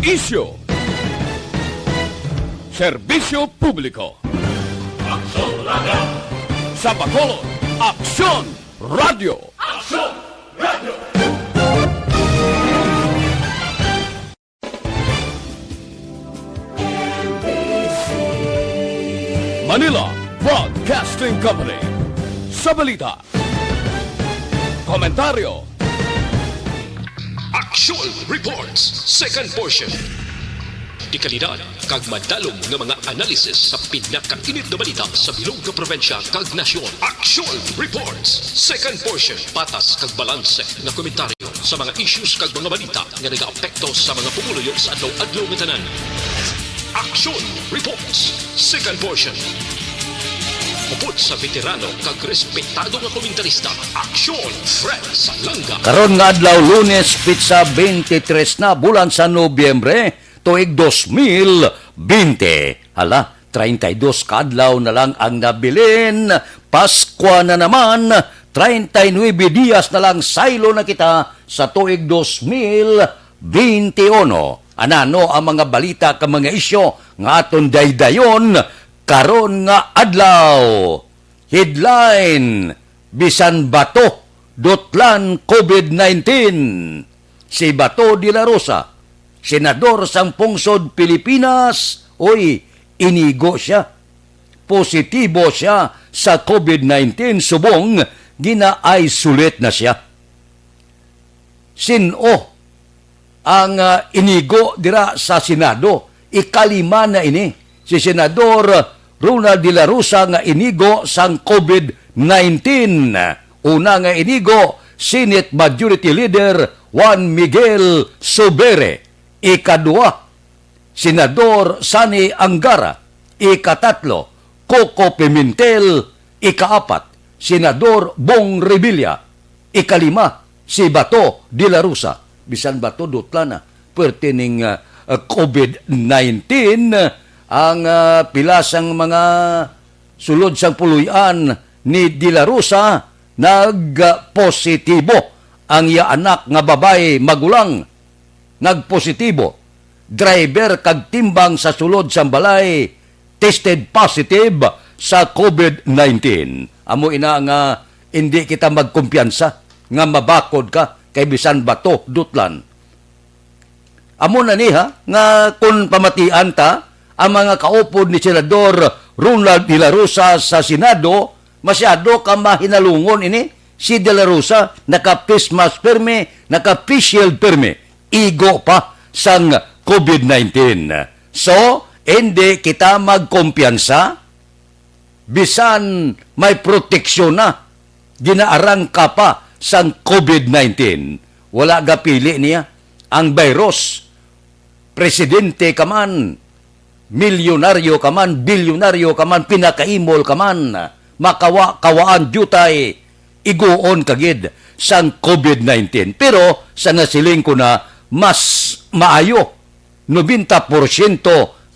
Isyo. Serbisyo publiko. Aksyon Radio! Sa Bacolod, Aksyon Radio. Aksyon Radio! Manila Broadcasting Company. Sa balita. Komentaryo. Action Reports, second portion. Di kalidad, kag madalong ng mga analisis sa pinakainit na balita sa bilog na probinsya kag nasyon. Action Reports, second portion. Patas kag balanse na komentaryo sa mga issues kag mga balita nga nagaapekto sa mga pumuluyo sa adlaw-adlaw nga tanan. Action Reports, second portion. Upod sa veterano kag respetado nga komentarista, Aksyon Fred Salanga. Karon nga adlaw Lunes, pizza 23 na bulan sa Nobyembre, tuig 2020. Hala, 32 kadlaw na lang ang nabilin. Paskwa na naman, 39 días na lang saylo na kita sa tuig 2021. Anano ang mga balita ka mga isyo nga aton daydayon karon nga adlaw. Headline: bisan bato dutlan COVID-19. Si Bato de la Rosa, senador sang pungsod Pilipinas, inigo siya. Positibo siya sa COVID-19 subong gina-isolate na siya. Sino ang inigo dira sa Senado? Ikalima na ini. Si Senador Ronald de la Rosa nga inigo sang COVID-19. Una nga inigo, Senate Majority Leader Juan Miguel Zubiri. Ikadua, Senador Sani Angara. Ikatatlo, Coco Pimentel. Ikaapat, Senador Bong Revilla. Ikalima, si Bato de la Rosa. Bisan Bato dutla na pertining COVID-19 ang pilasang mga sulod sang puluyan ni De la Rosa nagpositibo. Ang iya anak nga babay magulang nagpositibo. Driver kag timbang sa sulod sang balay tested positive sa COVID-19. Amo ina nga hindi kita magkumpiyansa nga mabakod ka kay bisan Bato dutlan. Amo na niha nga kung pamatian ta ang mga kaupod ni Senador Ronald de la Rosa sa Senado, masyado ka mahinalungon ini. Si de la Rosa naka-face mask perme, naka-face shield perme. Igo pa sang COVID-19. So, hindi kita magkumpiyansa bisan may proteksyon na ginaarang ka pa sang COVID-19. Wala gapili niya ang virus. Presidente ka man, milyonaryo ka man, bilyonaryo ka man, pinakaimol ka man, kawaan jutay, iguon kagid sang COVID-19. Pero sa nasiling ko na mas maayo, 90%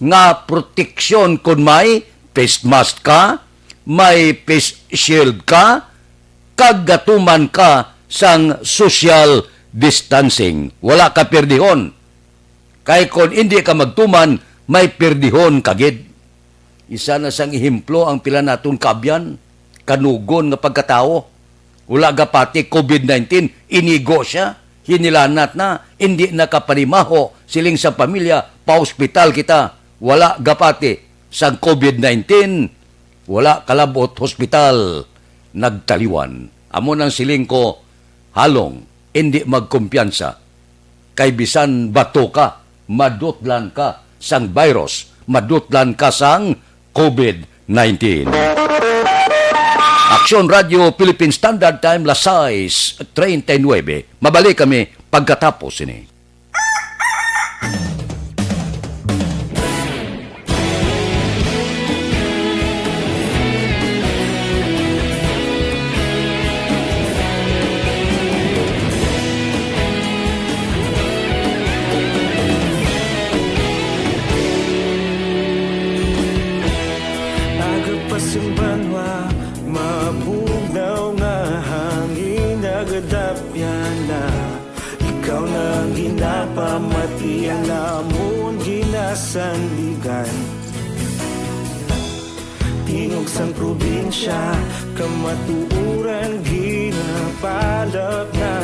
nga proteksyon kung may face mask ka, may face shield ka, kagatuman ka sang social distancing. Wala ka perdihon. Kaya kung hindi ka magtuman, may perdihon kagid. Isa na sang ehemplo ang pila naton kabyan, kanugon nga pagkatao. Wala ga pati COVID-19, inigo siya, hinilanat na, hindi nakapanimaho, siling sa pamilya, pa-hospital kita. Wala ga pati sang COVID-19, wala kalabot hospital, nagtaliwan. Amo nang siling ko, halong, hindi magkumpiyansa. Kay bisan bato ka, madutlan ka sang virus, madutlan ka sang COVID-19. Aksyon Radio Philippine Standard Time, las 6:39. Mabalik kami pagkatapos ini. Mapugnaw nga hangin nagadapyan na ikaw na ang pamati namon ginasandigan. Tingog sang probinsya, kamatuuran ginapalap na.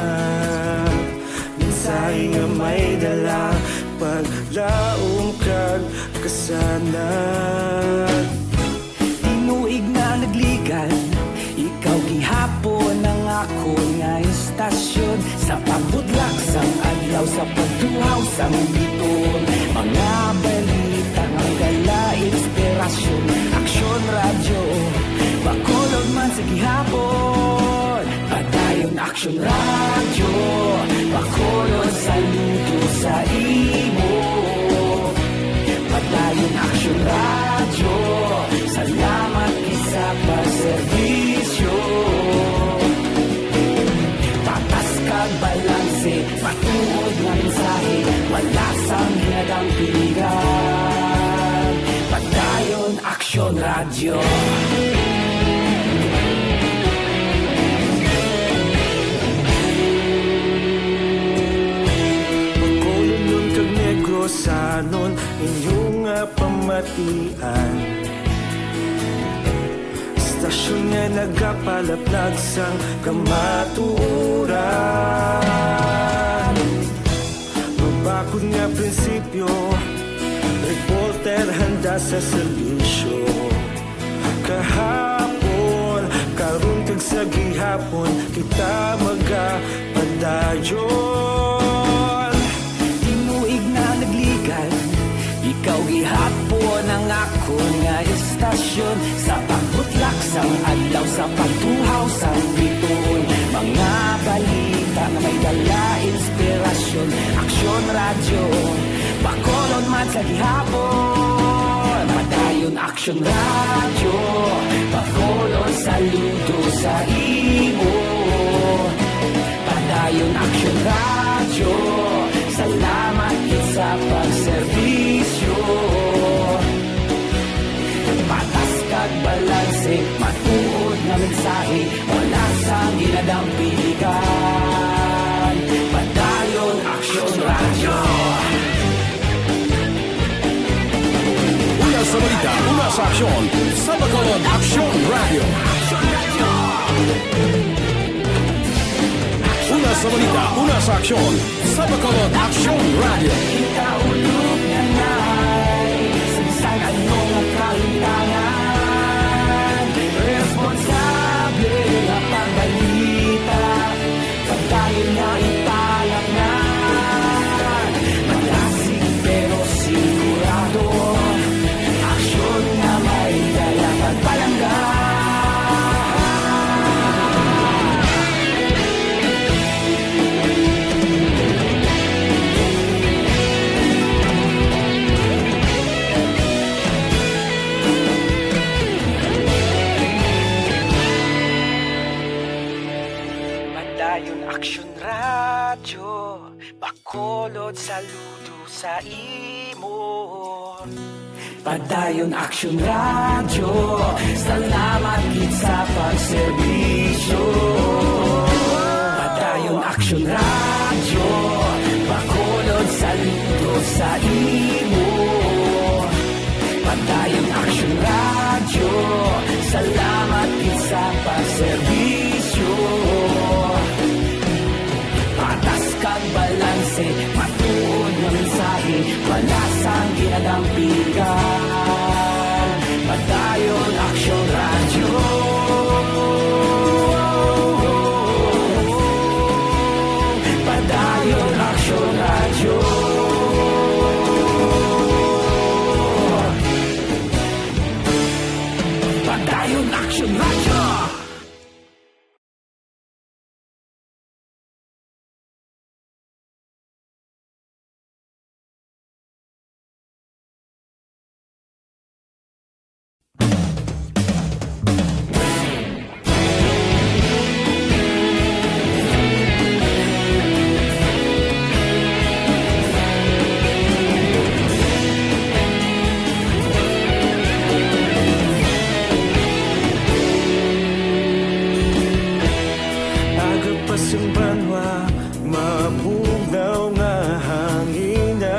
Minsay nga may dala, paglaom kag kasanag. Tinuig na nagligan, ikaw gihapon ang ako nga istasyon. Sa pagbutlak sang adlaw, sa pagduhaw sang biton. Mga balita nga gala, inspirasyon. Aksyon radyo, bakolog man sa gihapon. Padayon aksyon radyo, bakolog saludo sa imo. Padayon aksyon radyo, salamat isa pa serbisyo. Tatas kag balanse, patuod nga mensahe, wala sang hinagang piligan. Padayon aksyon radyo. Pagkulong kag negrosanon, inyong nga pamatian. Stasyon nga nagapalaplag sang kamaturan. Mabakod nga prinsipyo, reporter handa sa serbisyo. Kahapon, karon kag sa gihapon, kita magapadayon. Tinuig na nagligan, ikaw gihapon ang ako nga istasyon. Sa pagbutlak sang adlaw, sa pagtuhaw sang biton. Mga balita na may dala, inspirasyon. Aksyon radyo, bakolon man sa gihapon. Padayon aksyon radyo, bakolon saludo sa imo. Padayon aksyon radyo, salamat sa pagserbisyo. Patas kag balanse, matuod nga mensahe, wala sang ginadampilikan. Padayon aksyon radyo. Una sa balita, una sa aksyon. Sa Bacolod Aksyon Radio. Una sa balita, una sa aksyon. Sa Bacolod Aksyon Radio. Kita ulog na na'y sagsang anong ang kahintangan. Responsable na pagbalita, pagdayon na italangan. Malasig pero sigurado, aksyon na may dalang pagpalanggan. Padayon aksyon radyo, bakolod saludo sa imo. Padayon aksyon radyo, salamat gid sa pagserbisyo. Padayon aksyon radyo, bakolod saludo sa imo. Padayon aksyon radyo, salamat gid sa pagserbisyo. Patas kag balanse, matuod nga mensahe, wala sang ginadampilikan. Padayon aksyon radyo. Padayon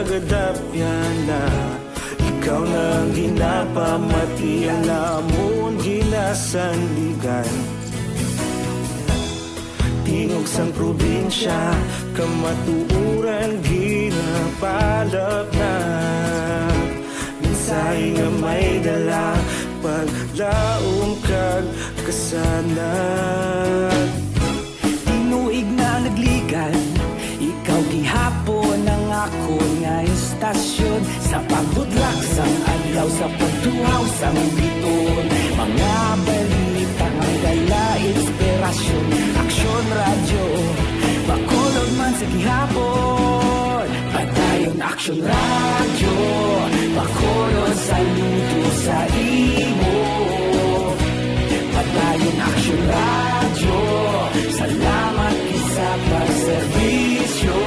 nagadapya na. Ikaw nang ginapamati, alamon ginasandigan. Tingog sang probinsya, kamatuuran ginapalap na. Minsay nga may dala, paglaom kag kasanag. Tinuig na nagligan, ikaw gihapon ang ako nga istasyon. Sa pagbudlak sang adlaw, sa pagtuhaw sang biton, mga balita nga dala inspirasyon. Aksyon radyo, bakulog man sa gihapon. Padayon aksyon radyo, bakulog sa luto sa imo. Padayon aksyon radyo, salamat sa pagserbisyo.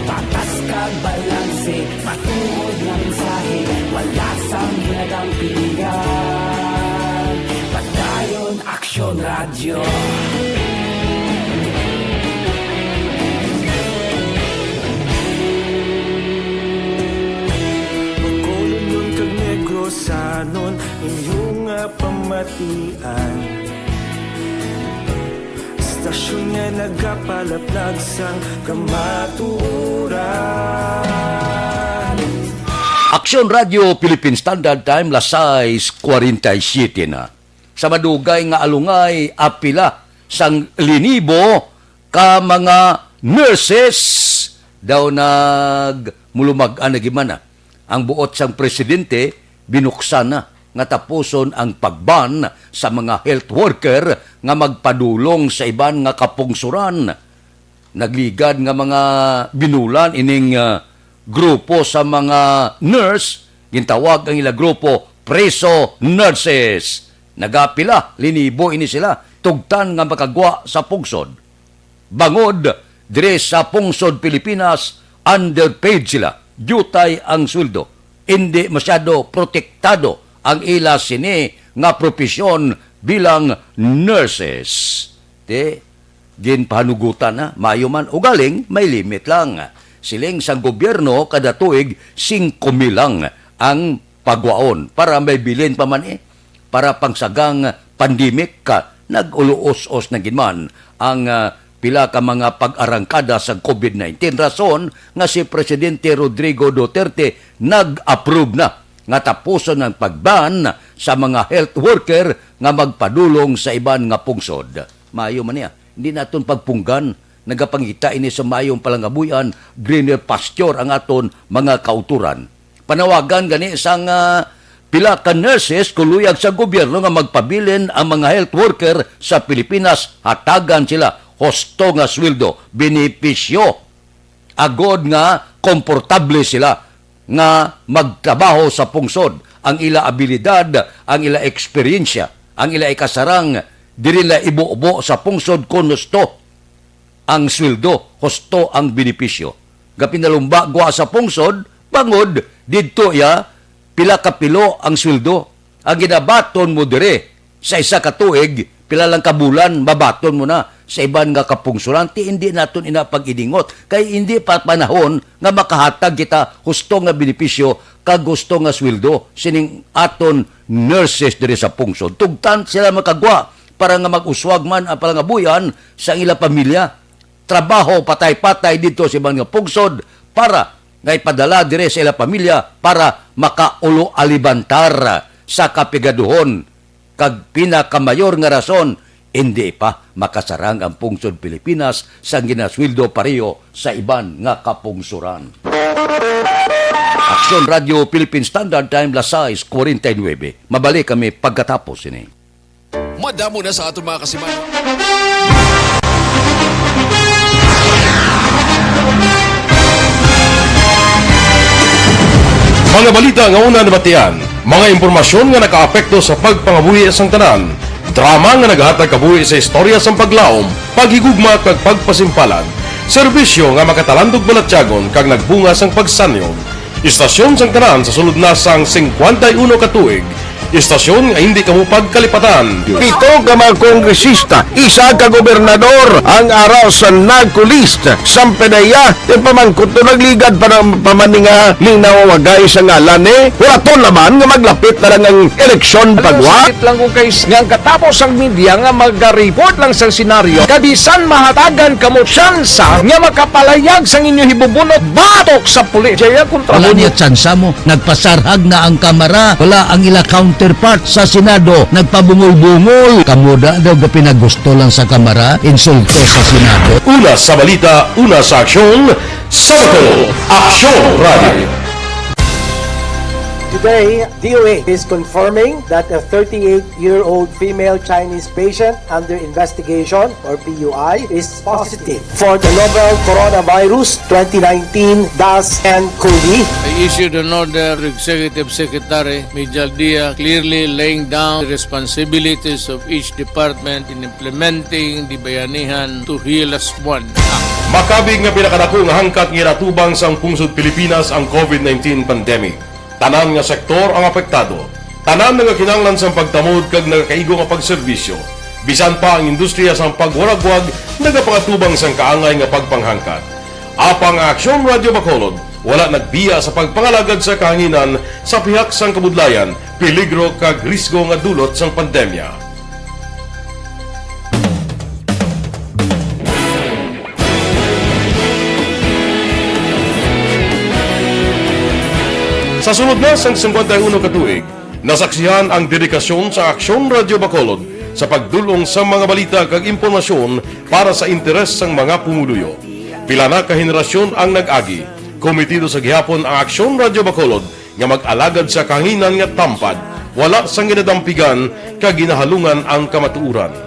Patas kag balanse, matuod ng mensahe, wala sang ginadang pilihan. Padayon aksyon radyo. Bakulon nun kag Negrosanon, inyong nga pamatian. Stasyon nga nagapalaplag sang kamaturan. Aksyon Radio Philippine Standard Time, las 6:47 na. Sa madugay nga alungay, apila sang linibo ka mga nurses daw nagmulumag-an na gimana. Ang buot sang presidente, binuksan na nga tapuson ang pagban sa mga health worker nga magpadulong sa iban nga kapungsuran. Nagligad nga mga binulan ining grupo sa mga nurse, gintawag ang ila grupo Preso Nurses. Nagapila, linibo ini sila, tugtan nga makagwa sa pungsod. Bangod, dire sa pungsod Pilipinas, underpaid sila. Jutay ang sweldo. Hindi masyado protektado ang ila sini nga profesyon bilang nurses. Ginpahanugutan na, mayo man o galing, may limit lang. Siling sang gobyerno kada tuig 5,000 lang ang pagwaon para may bilin pa man para pangsagang pandemic ka nag-uluos-os na ginman ang pila ka mga pag-arangkada sa COVID-19. Rason nga si Presidente Rodrigo Duterte nag-approve na nga tapuson ng pagban sa mga health worker nga magpadulong sa iban nga pungsod. Mayo man niya. Hindi naton pagpunggan. Nagapangita ini sa mayong palangabuyan, greener pasture ang aton mga kauturan. Panawagan gani sang pila ka nurses kuluyag sa gobyerno nga magpabilin ang mga health worker sa Pilipinas, hatagan sila husto nga sweldo, benepisyo. Agod nga komportable sila nga magtrabaho sa pungsod. Ang ila abilidad, ang ila eksperyensya, ang ila ikasarang, diri la ibuubo sa pungsod kung husto ang sweldo, husto ang benepisyo. Gapinalumba gwa sa pungsod, bangod, didto ya, pila kapilo ang sweldo. Ang ginabaton mo dire sa isa ka tuig, pila lang kabulan, mabaton mo na sa iban nga kapungsuran. Hindi naton inapag-idingot. Kay hindi pa panahon nga makahatag kita husto nga benepisyo kag gusto nga sweldo sining aton nurses dire sa pungsod. Tugtan sila makagwa para nga mag-uswag man ang palangabuyan sa ila pamilya. Trabaho patay-patay dito sa ibang nga pungsod para nga ipadala dire sa ila pamilya para makaulo alibantar sa kapigaduhon. Kag pinakamayor nga rason, hindi pa makasarang ang pungsod Pilipinas sa ginasweldo pareho sa iban nga kapungsuran. Aksyon Radio Philippine Standard Time, las 6:49. Mabalik kami pagkatapos ini. Madamo na sa aton mga kasiman. Mga balita nga una nabatian, mga impormasyon nga nakaapekto sa pagpangabuhi sang tanan, drama nga naghatag kabuhi sa istorya sang paglaom, paghigugma kag pagpasimpalan, serbisyo nga makatalandog balatyagon kag nagbunga sang pagsanyo, istasyon sang tanan sa sulod na sang 51 ka tuig, Istasyon nga hindi kamo pagkalipatan. Pito ka mga kongresista, isa ka gobernador ang araw sa nagkulist sa pedaya di pamangkot to nagligad para pamaninga ning nawawagay sa ngalan wala to naman nga maglapit na lang ang eleksyon pagwa. Sakit lang ko guys nga katapos ang media nga mag-report lang sa senaryo kabisan mahatagan kamo tsansa nga makapalayag sa inyo hibubunot batok sa pulis. Jaya kontra Wala mo niya tsansa mo. Nagpasarhag na ang kamera. Wala ang ila counterpart sa Senado. Nagpabungol-bungol. Kamuda daw ga pinagusto lang sa kamera. Insulto sa Senado. Una sa balita, una sa aksyon, Sabado, Aksyon Radio. Today, DOA is confirming that a 38-year-old female Chinese patient under investigation, or PUI, is positive for the novel coronavirus 2019-10-CoV. I issued an order to Executive Secretary Major Dia clearly laying down the responsibilities of each department in implementing the Bayanihan to Heal as One Act. Makabig nga pinakadako nga hangkat nga natubang sang pungsod Pilipinas ang COVID-19 pandemic. Tanan nga sektor ang apektado. Tanan nga kinahanglan sang pagtamod kag nagakaigo nga pagserbisyo. Bisan pa ang industriya sang pagwaragwag nagapangatubang sang kaangay nga pagpanghangkat. Apang Aksyon Radio Bacolod wala nagbiya sa pagpangalagad sa kahanginan sa pihak sang kabudlayan, peligro kag risgo nga dulot sang pandemya. Sa sunod na sang 51 katuig, nasaksihan ang dedikasyon sa Aksyon Radio Bacolod sa pagdulong sa mga balita kag impormasyon para sa interes sang mga pumuluyo. Pila na ka henerasyon ang nag-agi, komitido sa gihapon ang Aksyon Radio Bacolod nga mag-alagad sa kahanginan nga tampad, wala sang ginadampigan kag ginahalungan ang kamatuuran.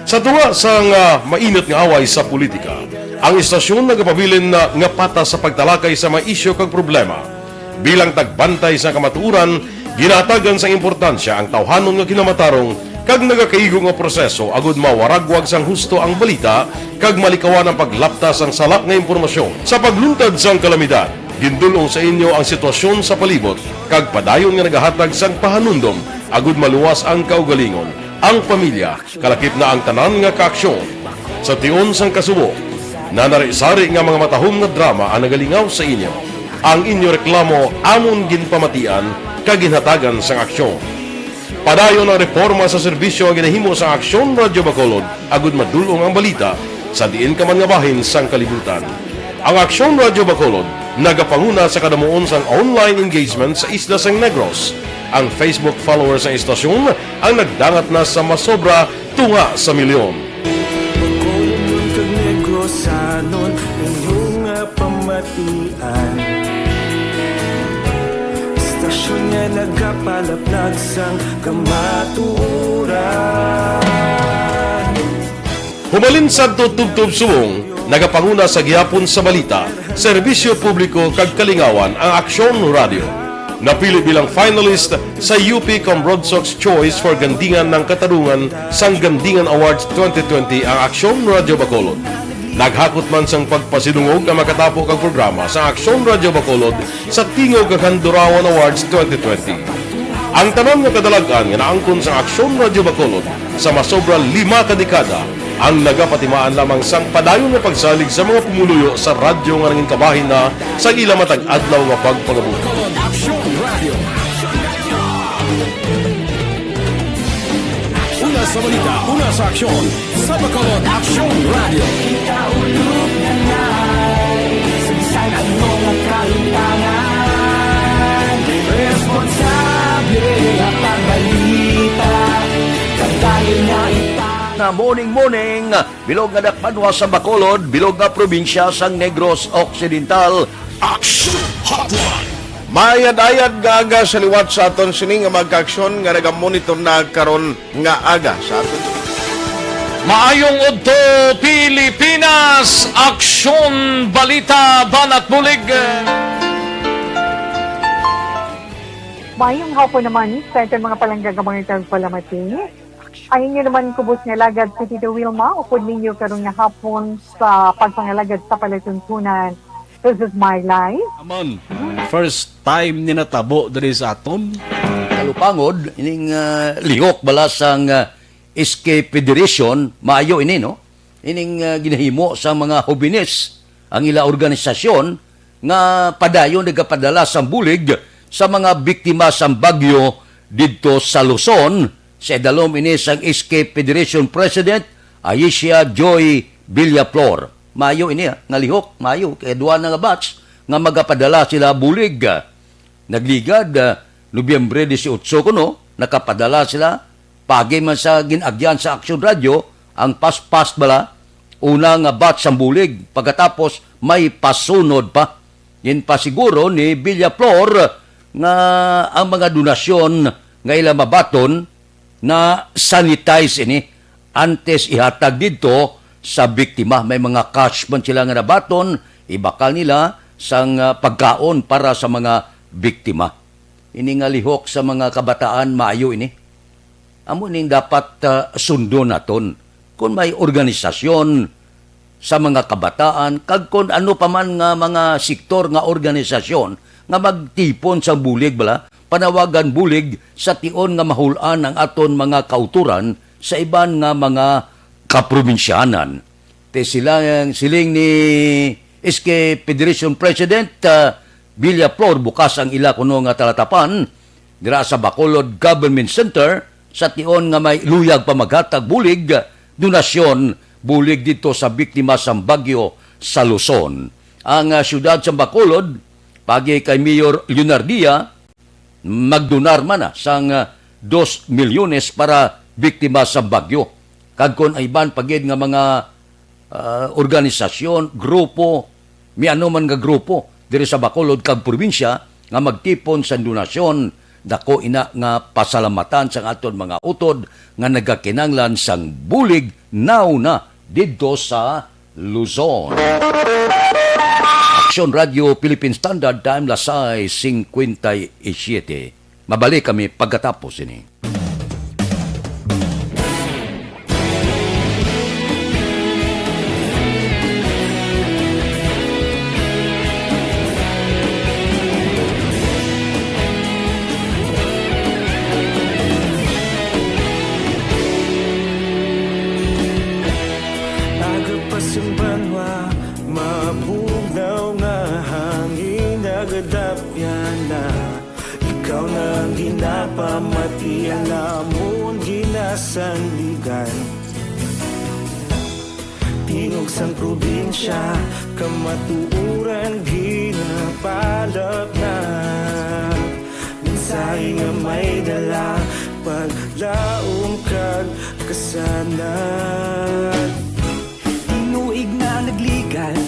Sa tunga sang mainit nga away sa politika, ang istasyon nagapabilin na nga patas sa pagtalakay sa mga isyu kag problema. Bilang tagbantay sa kamatuuran, ginatagan sa importansya ang tawhanon nga kinamatarong kag nagakaigo nga proseso agud mawaragwag sang husto ang balita kag malikawan ang paglaptas ang salak nga impormasyon. Sa pagluntad sang kalamidad, gindulong sa inyo ang sitwasyon sa palibot kag padayon nga nagahatag sang pahanundom agud maluwas ang kaugalingon, ang pamilya, kalakip na ang tanan nga kaaksyon. Sa tion sang kasubo, nanari-sari nga mga matahom nga drama ang nagalingaw sa inyo. Ang inyo reklamo amon ginpamatian kag ginhatagan sang aksyon. Padayon ang reforma sa serbisyo ang ginahimo sa Aksyon Radio Bacolod agud madulong ang balita sa diin ka man nga bahin sang kalibutan. Ang Aksyon Radio Bacolod nagapanguna sa kadamuon sang online engagement sa Isla San Negros. Ang Facebook followers sa istasyon ang nagdangat na sa masobra tunga sa milyon. Bacolod kag Negros anon inyong pamatian. Istasyon nga nagapalaplag sang kamaturan. Humalin sa tutubtub subong, nagapanguna sa gihapon sa balita, serbisyo publiko kag kalingawan ang Aksyon Radio. Napili bilang finalist sa UP Broad Sox Choice for Gandingan ng Katarungan sang Gandingan Awards 2020 ang Aksyon Radio Bacolod. Naghakot man sang pagpasidungog ang makatapo kang programa sa Aksyon Radio Bacolod sa Tingog kag Handurawan Awards 2020. Ang tanon nga kadalagan nga naangkon sa Aksyon Radio Bacolod sa masobra 5 ka dekada ang nagapatimaan lamang sang padayon nga pagsalig sa mga pumuluyo sa radyo nga nanging kabahin na sa ila matag adlaw nga pagpangabuhi. Una sa balita, una sa aksyon, sa Bacolod Aksyon Radio. Ikaulog na na'y Sabisan ang mga kahintangan Responsable at pagbalita Kagaya na Na morning, bilog nga dakpanwa sa Bacolod, bilog nga probinsya sang Negros Occidental. Aksyon Hotline. Mayad-ayad nga aga sa liwat sa aton sini nga magkaaksyon nga nagamonitor na karon nga aga sa aton. Maayong udto Pilipinas, Aksyon Balita Banat Bulig. Mayong hapon naman sa itong mga palanggagamang itang palamati. Ayun nyo naman kubos nga lagad sa Tito Wilma, upod ninyo karong nga hapon sa pagpangalagad sa palatuntunan. This is my life. Amon, first time ni natabo diri sa aton. pangod, ining lihok balas ang SK Federation, maayo ini, no? Ining ginahimo sa mga hobines, ang ila organisasyon, nga padayon nagapadala sa bulig sa mga biktima sa bagyo dito sa Luzon. Sa idalom ini sang SK Federation President, Aisha Joy Villaflor. Maayo ini, nga lihok, maayo. Kaya duwa na nga batch, nga magapadala sila bulig. Nagligad, Nobyembre 18 kuno, nakapadala sila, pagi man sa ginagyan sa Action Radio, ang pas-pas bala, una nga batch ang bulig, pagkatapos may pasunod pa. Yan pa siguro ni Villaflor nga ang mga donasyon nga ila mabaton na sanitize ini antes ihatag dito sa biktima. May mga cash man sila nga nabaton, ibakal nila sang pagkaon para sa mga biktima. Ini nga lihok sa mga kabataan maayo ini. Amo ning dapat sundo naton kung may organisasyon sa mga kabataan kag kung ano pa man nga mga sektor nga organisasyon nga magtipon sa bulig bala, panawagan bulig sa tion nga mahulan ang aton mga kauturan sa iban nga mga kaprobinsyanan. Te siling ni SK Federation President Villaflor bukas ang ila kuno nga talatapan dira sa Bacolod Government Center sa tion nga may luyag pa maghatag bulig donasyon bulig dito sa biktima sa bagyo sa Luzon. Ang siyudad sa Bacolod pagi kay Mayor Leonardia magdonar man sang 2 milyones para biktima sa bagyo. Kagkon ay ban pagid nga mga organisasyon, grupo, mi ano man nga grupo diri sa Bacolod kag probinsya nga magtipon sa donasyon, dako ina nga pasalamatan sa aton mga utod nga nagakinanglan sang bulig now na didto sa Luzon. Action Radio Philippine Standard Time lasay 57. Mabalik kami pagkatapos ini. Agapasumbanwa, mabugnaw nga hangin nagadapyan na. Ikaw na ginapamati ang namon ginasandigan. Tingog sang probinsya, kamatuuran ginapalap na. Mensahe nga may dala, paglaom kag kasanan. Tinuig na nagligan,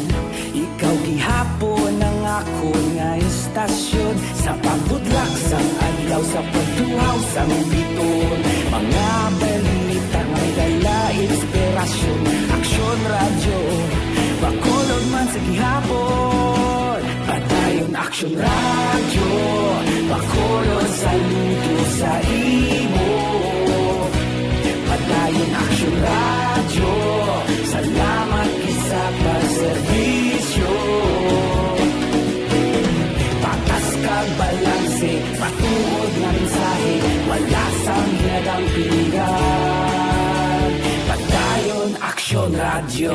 ikaw gihapon ang ako nga istasyon. Sa pagbudlak sang adlaw, sa pagtuhaw sang biton. Mga balita may dala inspirasyon. Action Radio, Bacolod man sa gihapon. Padayon Action Radio, Bacolod saludo sa imo. Padayon Action Radio, salamat isa pagserbisyo. Patas kag balanse, patuod nga mensahe, wala sang hinadang pilihan. Padayon Action Radio.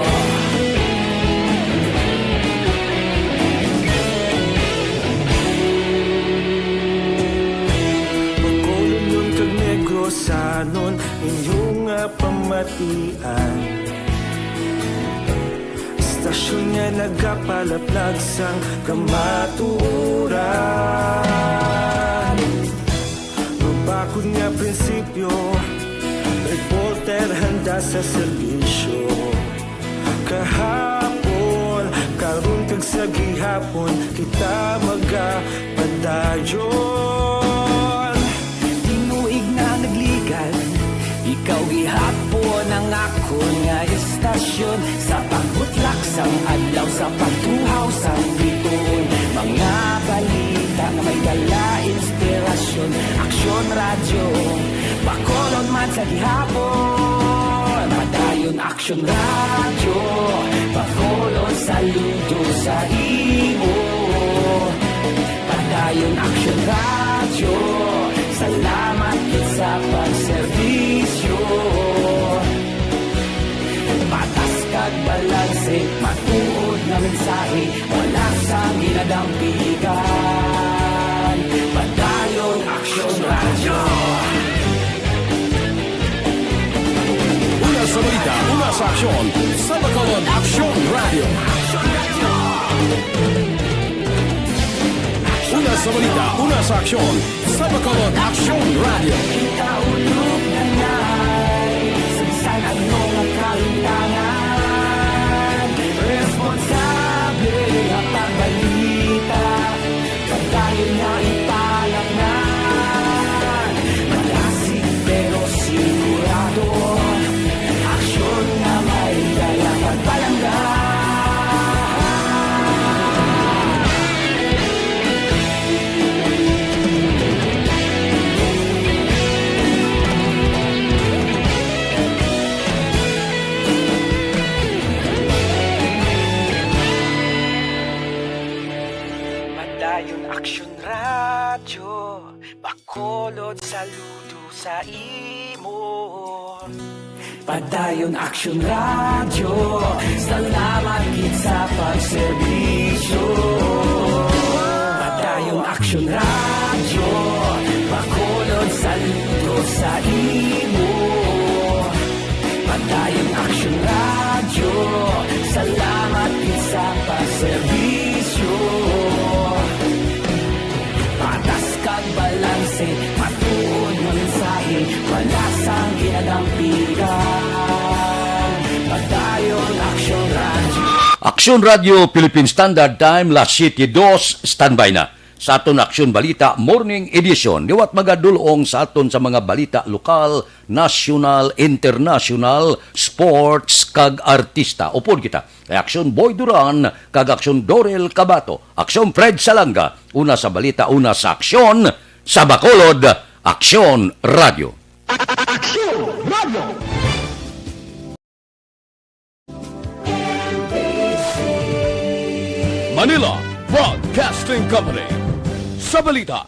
Bacolod nun kag Negrosanon, inyong nga pamatian. Istasyon nga nagapalaplag sang kamaturan. Mabakod nga prinsipyo, reporter handa sa serbisyo. Kahapon, karon kag sa gihapon, kita magapadayon. Tinuig na nagligan, ikaw gihapon ang ako nga istasyon. Sa pagbutlak sang adlaw, sa pagtuhaw sang biton. Mga balita nga may dala inspirasyon. Action Radio, Bacolod man sa gihapon. Padayon Action Radio, Bacolod saludo sa imo. Padayon Action Radio, salamat Patas kag balanse, matuod nga mensahe, wala sang ginadampigan. Padayon Aksyon Radyo. Una sa balita, una sa aksyon. Sa Bacolod Action Radio. Una sa balita, una sa aksyon. Sa Bacolod Action Radio. Kaulog na na'y Sinsan ang mga kalintangan. Responsable ang pagbalita, pagdayon na ipalaknan. Malasig pero sigurado, aksyon na may dalang pagpalanggan. Padayon Aksyon Radyo, Bacolod saludo sa imo. Padayon Aksyon Radyo, salamat gid sa pagserbisyo. Padayon Aksyon Radyo, Bacolod saludo sa imo. Padayon Aksyon Radyo, salamat gid sa pagserbisyo. Patas kag balanse, matuod nga mensahe, wala sang ginadampigan. Padayon Aksyon Radyo. Aksyon Radio Philippine Standard Time, Las 7:02, standby na. Sa aton Aksyon Balita Morning Edition, liwat magadulong sa aton sa mga balita lokal, national, international, sports, kag artista. Upod kita, kay Aksyon Boy Duran, kag Aksyon Dorel Cabato, Aksyon Fred Salanga, una sa balita, una sa aksyon, sa Bacolod, Aksyon Radio. Manila Broadcasting Company. Sa balita,